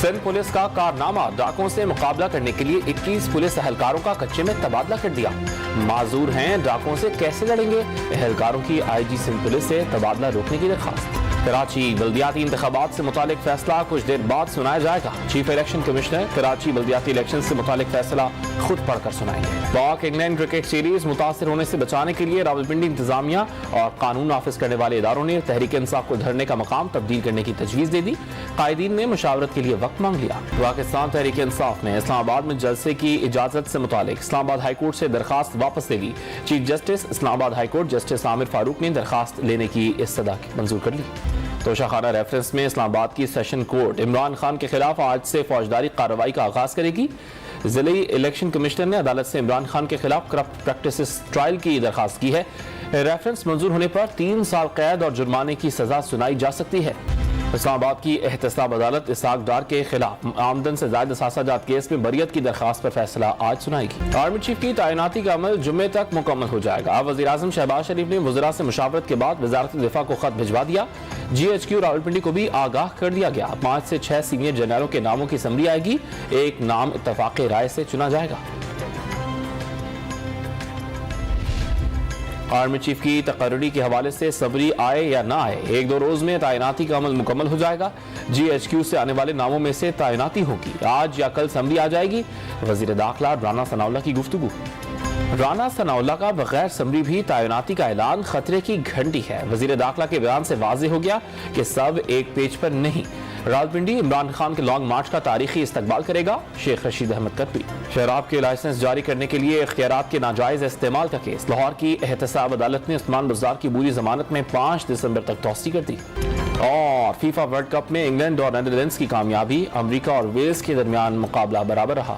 Sindh police کا کارنامہ، ڈاکوں سے مقابلہ کرنے کے لیے 21 پولیس اہلکاروں کا کچے میں تبادلہ کر دیا۔ معذور ہیں، ڈاکوں سے کیسے لڑیں گے؟ اہلکاروں کی آئی جی سندھ پولیس سے تبادلہ روکنے کی درخواست۔ کراچی بلدیاتی انتخابات سے متعلق فیصلہ کچھ دیر بعد سنایا جائے گا۔ چیف الیکشن کمشنر کراچی بلدیاتی الیکشن سے متعلق فیصلہ خود پڑھ کر سنائیں گے۔ پاک انگلینڈ کرکٹ سیریز متاثر ہونے سے بچانے کے لیے راولپنڈی انتظامیہ اور قانون نافذ کرنے والے اداروں نے تحریک انصاف کو دھرنے کا مقام تبدیل کرنے کی تجویز دے دی۔ قائدین نے مشاورت کے لیے وقت مانگ لیا۔ پاکستان تحریک انصاف نے اسلام آباد میں جلسے کی اجازت سے متعلق اسلام آباد ہائی کورٹ سے درخواست واپس لے لی۔ چیف جسٹس اسلام آباد ہائی کورٹ جسٹس عامر فاروق نے درخواست لینے کی استدعا منظور کر لی۔ توشہ خانہ ریفرنس میں اسلام آباد کی سیشن کورٹ عمران خان کے خلاف آج سے فوجداری کارروائی کا آغاز کرے گی۔ ضلعی الیکشن کمشنر نے عدالت سے عمران خان کے خلاف کرپٹ پریکٹسز ٹرائل کی درخواست کی ہے۔ ریفرنس منظور ہونے پر 3 سال قید اور جرمانے کی سزا سنائی جا سکتی ہے۔ اسلام آباد کی احتساب عدالت اسحاق ڈار کے خلاف آمدن سے زائد اثاثہ جات کیس میں بریت کی درخواست پر فیصلہ آج سنائے گی۔ آرمی چیف کی تعیناتی کا عمل جمعے تک مکمل ہو جائے گا۔ وزیر اعظم شہباز شریف نے وزراء سے مشاورت کے بعد وزارت دفاع کو خط بھجوا دیا۔ جی ایچ کیو راولپنڈی کو بھی آگاہ کر دیا گیا۔ 5 سے 6 سینئر جنرلوں کے ناموں کی سمری آئے گی۔ ایک نام اتفاق رائے سے چنا جائے گا۔ آرمی چیف کی تقرری کے حوالے سے سمری آئے یا نہ آئے، 1-2 روز میں تعیناتی کا عمل مکمل ہو جائے گا۔ جی ایچ کیو سے آنے والے ناموں میں سے تعیناتی ہوگی۔ آج یا کل سمری آ جائے گی۔ وزیر داخلہ رانا ثناءاللہ کی گفتگو۔ رانا ثناءاللہ کا بغیر سمری بھی تعیناتی کا اعلان خطرے کی گھنٹی ہے۔ وزیر داخلہ کے بیان سے واضح ہو گیا کہ سب ایک پیج پر نہیں۔ راولپنڈی عمران خان کے لانگ مارچ کا تاریخی استقبال کرے گا۔ شیخ رشید احمد کرپی۔ شراب کے لائسنس جاری کرنے کے لیے اختیارات کے ناجائز استعمال کا کیس، لاہور کی احتساب عدالت نے عثمان بزدار کی پوری ضمانت میں 5 دسمبر تک توسیع کر دی۔ اور فیفا ورلڈ کپ میں انگلینڈ اور نیدرلینڈز کی کامیابی، امریکہ اور ویلز کے درمیان مقابلہ برابر رہا۔